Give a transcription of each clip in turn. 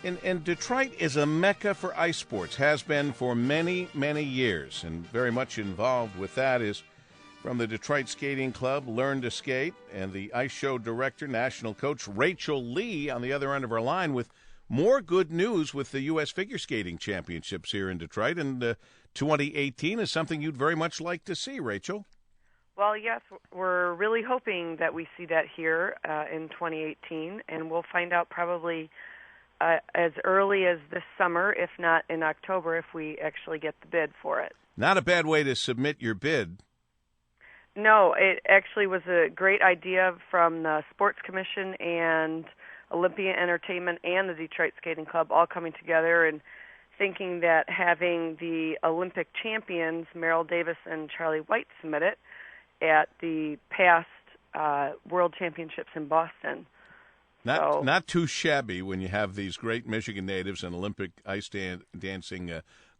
And Detroit is a mecca for ice sports, has been for many, many years. And very much involved with that is from the Detroit Skating Club, Learn to Skate, and the ice show director, national coach Rachel Lee on the other end of our line with more good news with the U.S. Figure Skating Championships here in Detroit. And 2018 is something you'd very much like to see, Rachel. Well, yes, we're really hoping that we see that here in 2018, and we'll find out probably as early as this summer, if not in October, if we actually get the bid for it. Not a bad way to submit your bid. No, it actually was a great idea from the Sports Commission and Olympia Entertainment and the Detroit Skating Club all coming together and thinking that having the Olympic champions, Merrill Davis and Charlie White, submit it at the past World Championships in Boston. Not too shabby when you have these great Michigan natives and Olympic ice dancing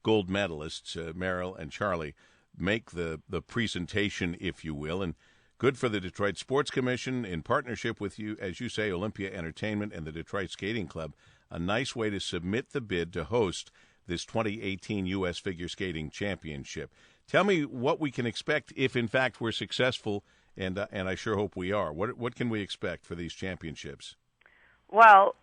gold medalists, Merrill and Charlie, make the presentation, if you will. And good for the Detroit Sports Commission in partnership with you, as you say, Olympia Entertainment and the Detroit Skating Club. A nice way to submit the bid to host this 2018 U.S. Figure Skating Championship. Tell me what we can expect if, in fact, we're successful, and I sure hope we are. What can we expect for these championships? Well,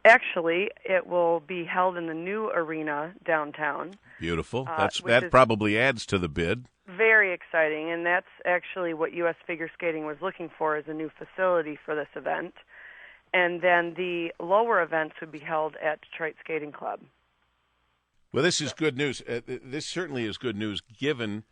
actually, it will be held in the new arena downtown. Beautiful. That probably adds to the bid. Very exciting, and that's actually what U.S. Figure Skating was looking for, is a new facility for this event. And then the lower events would be held at Detroit Skating Club. Well, this is good news. This certainly is good news given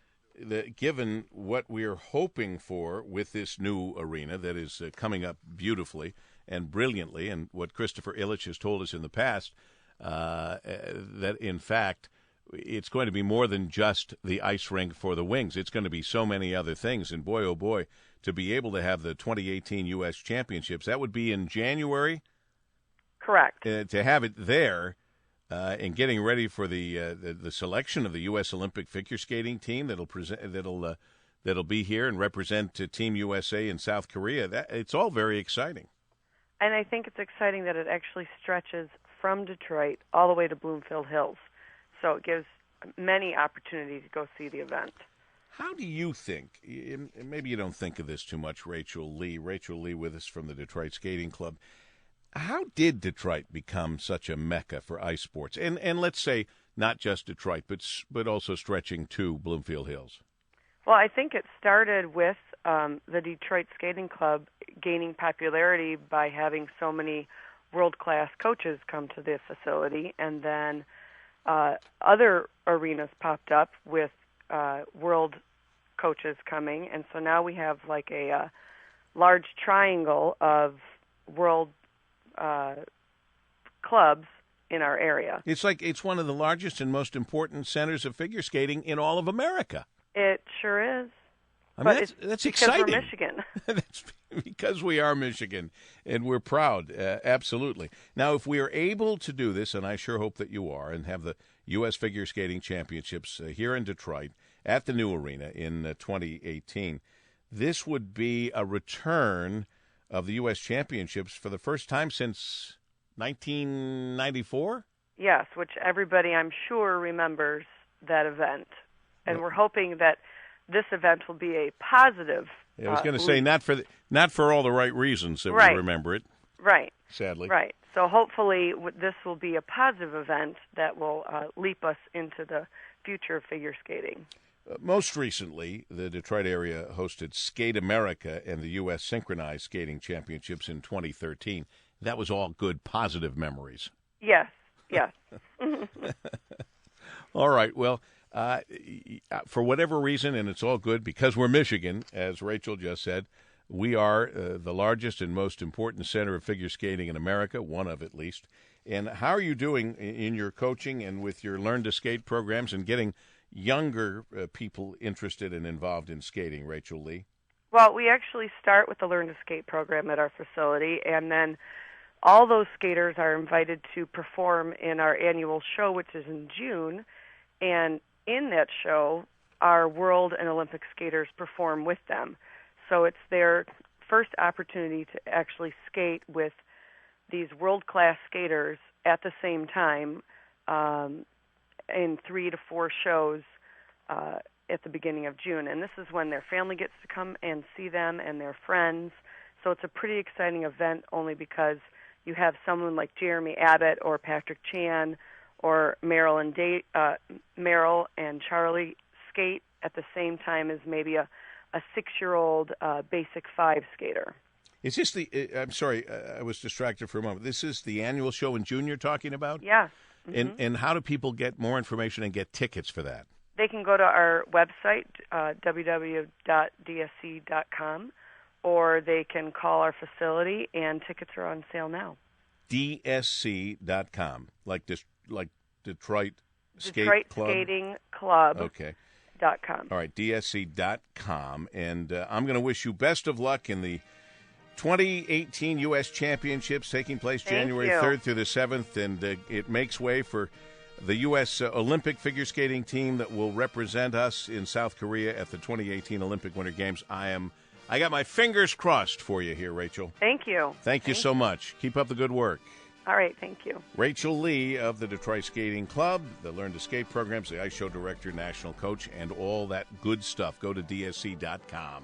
what we're hoping for with this new arena that is coming up beautifully and brilliantly, and what Christopher Illich has told us in the past, that, in fact, it's going to be more than just the ice rink for the Wings. It's going to be so many other things, and boy, oh boy, to be able to have the 2018 U.S. Championships, that would be in January? Correct. To have it there and getting ready for the selection of the U.S. Olympic figure skating team that'll be here and represent Team USA in South Korea, it's all very exciting. And I think it's exciting that it actually stretches from Detroit all the way to Bloomfield Hills. So it gives many opportunities to go see the event. How do you think, maybe you don't think of this too much, Rachel Lee with us from the Detroit Skating Club, how did Detroit become such a mecca for ice sports? And let's say not just Detroit, but also stretching to Bloomfield Hills. Well, I think it started with the Detroit Skating Club gaining popularity by having so many world-class coaches come to the facility, and then other arenas popped up with world coaches coming, and so now we have like a large triangle of world clubs in our area. It's one of the largest and most important centers of figure skating in all of America. It sure is. I mean, that's exciting. Because we're Michigan. That's because we are Michigan, and we're proud, absolutely. Now, if we are able to do this, and I sure hope that you are, and have the U.S. Figure Skating Championships here in Detroit at the new arena in 2018, this would be a return of the U.S. Championships for the first time since 1994? Yes, which everybody, I'm sure, remembers that event. And we're hoping that this event will be a positive. I was going to say not for all the right reasons that we remember it. Right. Sadly. Right. So hopefully this will be a positive event that will leap us into the future of figure skating. Most recently, the Detroit area hosted Skate America and the U.S. Synchronized Skating Championships in 2013. That was all good, positive memories. Yes. All right. Well, for whatever reason, and it's all good because we're Michigan, as Rachel just said, we are the largest and most important center of figure skating in America, one of at least. And how are you doing in your coaching and with your Learn to Skate programs and getting younger people interested and involved in skating, Rachel Lee? Well, we actually start with the Learn to Skate program at our facility, and then all those skaters are invited to perform in our annual show, which is in June, and in that show, our world and Olympic skaters perform with them. So it's their first opportunity to actually skate with these world-class skaters at the same time in 3 to 4 shows at the beginning of June. And this is when their family gets to come and see them and their friends. So it's a pretty exciting event only because you have someone like Jeremy Abbott or Patrick Chan or Meryl and Charlie skate at the same time as maybe a 6-year-old Basic 5 skater. Is this I'm sorry, I was distracted for a moment. This is the annual show in June you're talking about? Yeah. Mm-hmm. And how do people get more information and get tickets for that? They can go to our website, www.dsc.com, or they can call our facility, and tickets are on sale now. DSC.com, like Detroit Skate Detroit Club? Skating Club. Okay. .com. All right, DSC.com. And I'm going to wish you best of luck in the 2018 U.S. Championships taking place January 3rd through the 7th, and it makes way for the U.S. Olympic figure skating team that will represent us in South Korea at the 2018 Olympic Winter Games. I got my fingers crossed for you here, Rachel. Thank you. Thank you so much. Keep up the good work. All right, thank you. Rachel Lee of the Detroit Skating Club, the Learn to Skate programs, the Ice Show Director, National Coach, and all that good stuff. Go to DSC.com.